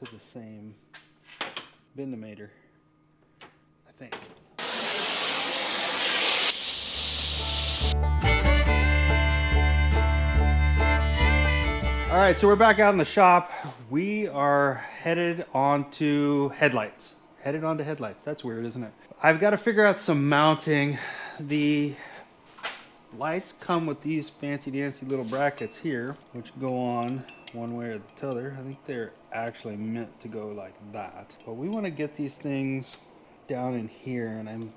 to the same bendimeter, I think. All right, so we're back out in the shop. We are headed onto headlights. Headed onto headlights. That's weird, isn't it? I've got to figure out some mounting. The lights come with these fancy dancy little brackets here, which go on one way or the other. I think they're actually meant to go like that. But we want to get these things down in here, and I'm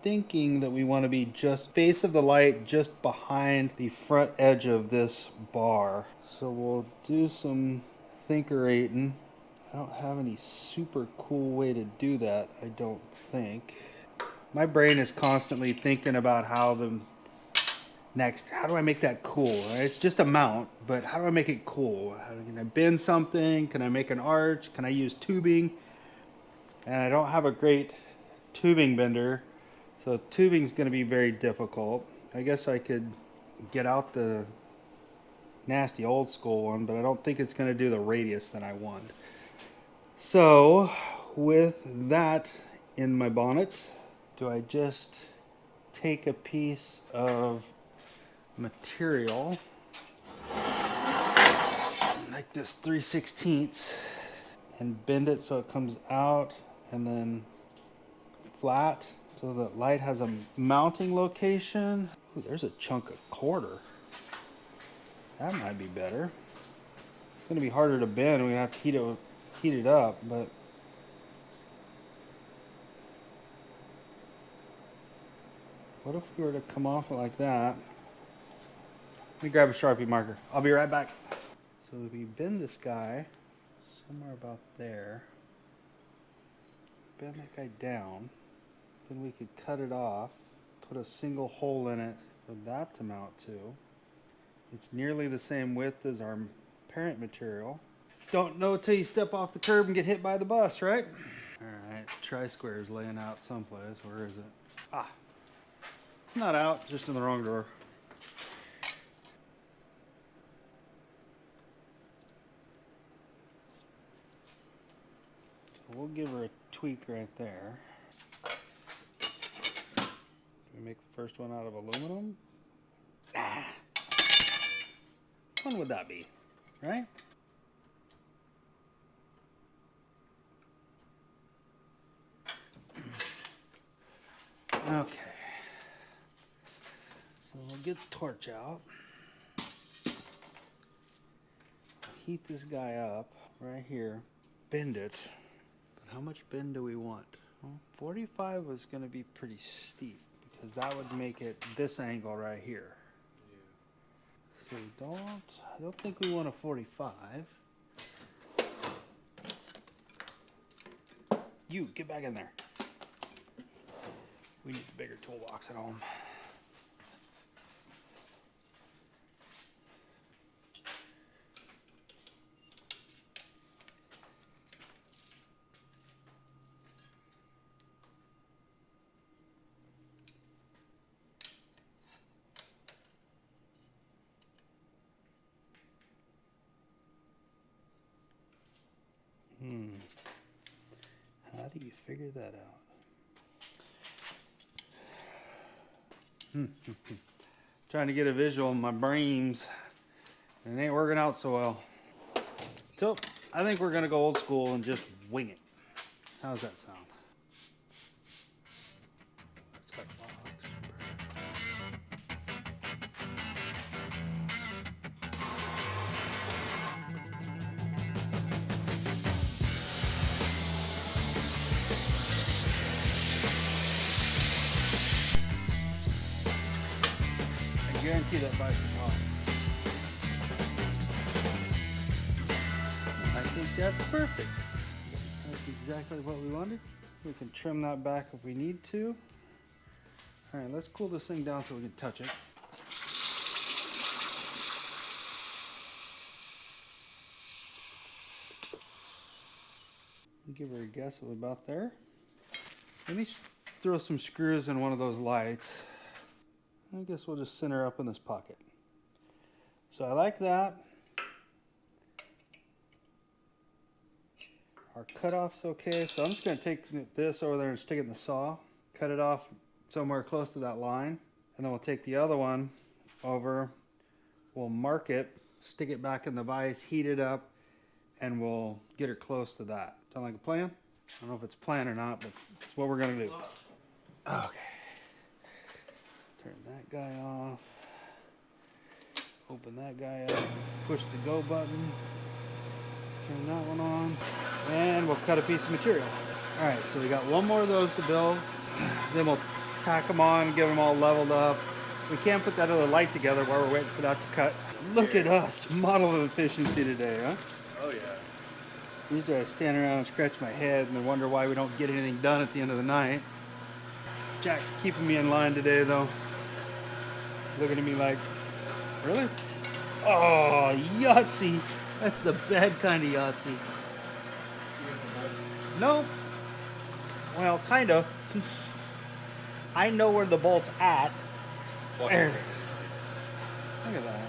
thinking that we want to be just face of the light just behind the front edge of this bar. So we'll do some thinkerating. I don't have any super cool way to do that, I don't think. My brain is constantly thinking about how do I make that cool? It's just a mount, but how do I make it cool? Can I bend something? Can I make an arch? Can I use tubing? And I don't have a great tubing bender. So tubing is going to be very difficult. I guess I could get out the nasty old school one, but I don't think it's going to do the radius that I want. So with that in my bonnet, do I just take a piece of material like this 3/16 and bend it so it comes out and then flat? So the light has a mounting location. Ooh, there's a chunk of quarter. That might be better. It's going to be harder to bend. We're going to have to heat it up, but what if we were to come off it like that? Let me grab a Sharpie marker. I'll be right back. So if we bend this guy somewhere about there, bend that guy down, then we could cut it off, put a single hole in it for that to mount to. It's nearly the same width as our parent material. Don't know till you step off the curb and get hit by the bus, right? All right, tri-square is laying out someplace. Where is it? Ah, not out, just in the wrong drawer. So we'll give her a tweak right there. We make the first one out of aluminum. Nah. Which one would that be, right? Okay. So we'll get the torch out. Heat this guy up right here. Bend it. But how much bend do we want? Well, 45 was going to be pretty steep, because that would make it this angle right here. So I don't think we want a 45. You, get back in there. We need the bigger toolbox at home. How do you figure that out? Trying to get a visual in my brains, and it ain't working out so well. So I think we're gonna go old school and just wing it. How's that sound? Let's cut the box. I guarantee that bites the top. I think that's perfect. That's exactly what we wanted. We can trim that back if we need to. All right, let's cool this thing down so we can touch it. Give her a guess of about there. Let me throw some screws in one of those lights. I guess we'll just center up in this pocket. So I like that. Our cutoff's okay, so I'm just gonna take this over there and stick it in the saw, cut it off somewhere close to that line, and then we'll take the other one over, we'll mark it, stick it back in the vise, heat it up, and we'll get her close to that. Sound like a plan? I don't know if it's a plan or not, but it's what we're gonna do. Okay. Turn that guy off. Open that guy up. Push the go button. Turn that one on. And we'll cut a piece of material. Alright, so we got one more of those to build. Then we'll tack them on, get them all leveled up. We can't put that other light together while we're waiting for that to cut. Look at us, model of efficiency today, huh? Oh yeah. Usually I stand around and scratch my head and wonder why we don't get anything done at the end of the night. Jack's keeping me in line today though. Looking at me like, really? Oh, Yahtzee. That's the bad kind of Yahtzee. No. Well, kind of. I know where the bolt's at. There. Look at that.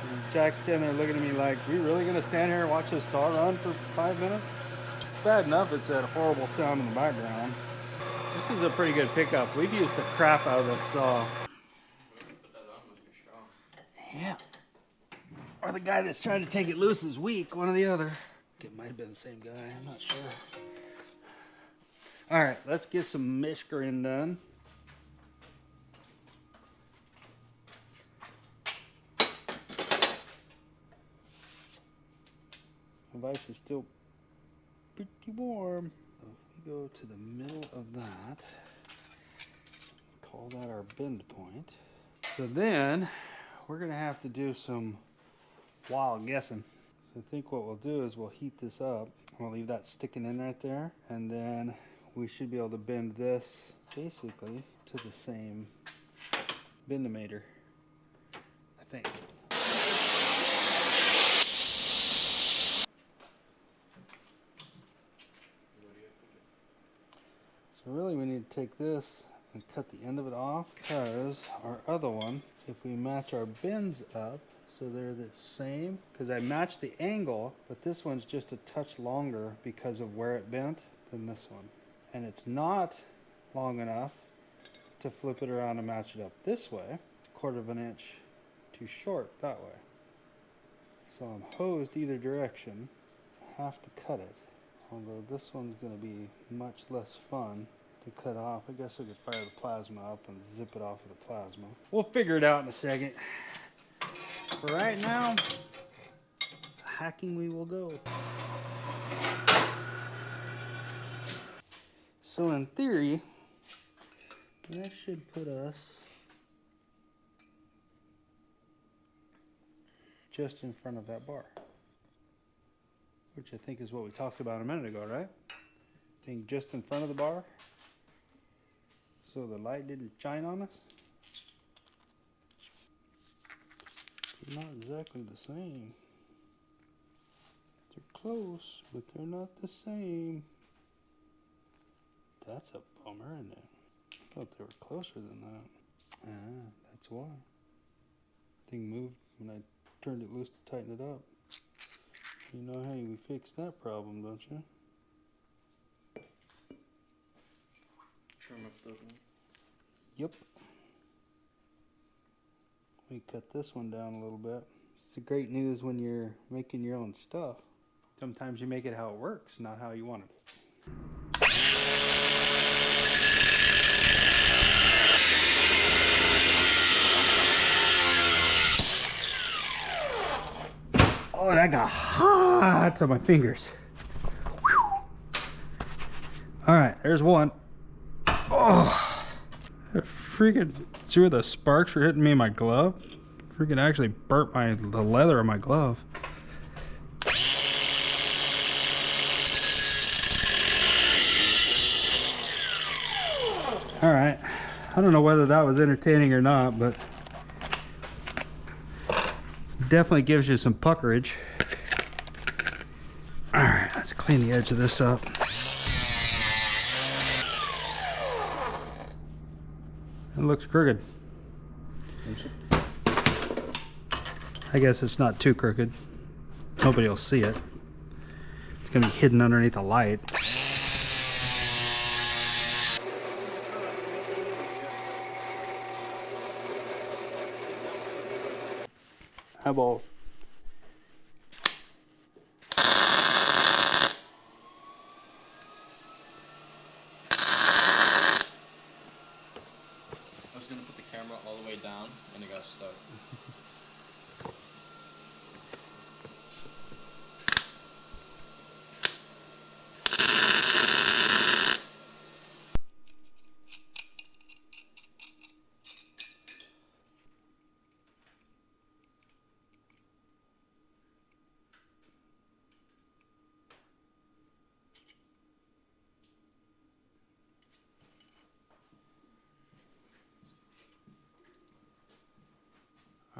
And Jack's standing there looking at me like, we really gonna stand here and watch this saw run for 5 minutes? It's bad enough it's that horrible sound in the background. This is a pretty good pickup. We've used the crap out of this saw. Yeah. Or the guy that's trying to take it loose is weak, one or the other. It might have been the same guy, I'm not sure. All right, let's get some mishkering done. The vise is still pretty warm. So if we go to the middle of that, call that our bend point. So then we're gonna have to do some wild guessing. So I think what we'll do is we'll heat this up. We'll leave that sticking in right there, and then we should be able to bend this basically to the same bendometer, I think. So really we need to take this and cut the end of it off, because our other one, if we match our bends up so they're the same, because I matched the angle, but this one's just a touch longer because of where it bent than this one. And it's not long enough to flip it around and match it up this way, 1/4 of an inch too short that way. So I'm hosed either direction. I have to cut it, although this one's going to be much less fun to cut off. I guess I could fire the plasma up and zip it off with the plasma. We'll figure it out in a second. For right now, hacking we will go. So in theory, that should put us just in front of that bar, which I think is what we talked about a minute ago, right? Being just in front of the bar so the light didn't shine on us. Not exactly the same. They're close, but they're not the same. That's a bummer, isn't it? I thought they were closer than that. Ah, that's why. Thing moved when I turned it loose to tighten it up. You know how we fix that problem, don't you? Trim up those ones. Yep. We cut this one down a little bit. It's the great news when you're making your own stuff. Sometimes you make it how it works, not how you want it. Oh, that got hot on my fingers. Whew. All right, there's one. Oh, that freaking, see where the sparks were hitting me in my glove? Freaking actually burnt the leather of my glove. All right, I don't know whether that was entertaining or not, but definitely gives you some puckerage. All right, let's clean the edge of this up. It looks crooked. I guess it's not too crooked. Nobody will see it. It's gonna be hidden underneath a light. Eyeballs. I was gonna put the camera all the way down and it got stuck.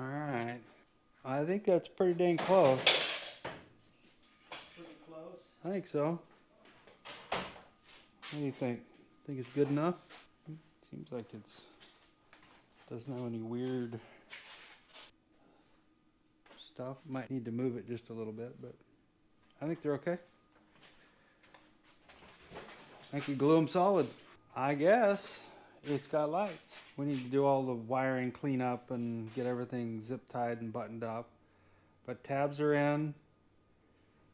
All right. I think that's pretty dang close. Pretty close. I think so. What do you think? Think it's good enough? Seems like it's doesn't have any weird stuff. Might need to move it just a little bit, but I think they're okay. I can glue them solid. I guess it's got lights. We need to do all the wiring cleanup and get everything zip tied and buttoned up. But tabs are in.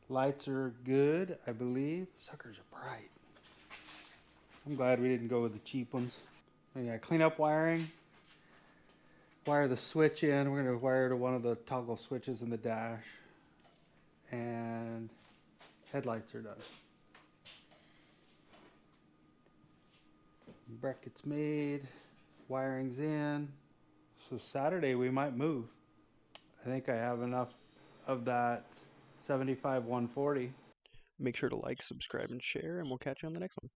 Lights are good, I believe. Suckers are bright. I'm glad we didn't go with the cheap ones. Yeah, clean up wiring. Wire the switch in. We're going to wire to one of the toggle switches in the dash. And headlights are done. Brackets made. Wiring's in. So Saturday we might move. I think I have enough of that 75 140. Make sure to like, subscribe, and share, and we'll catch you on the next one.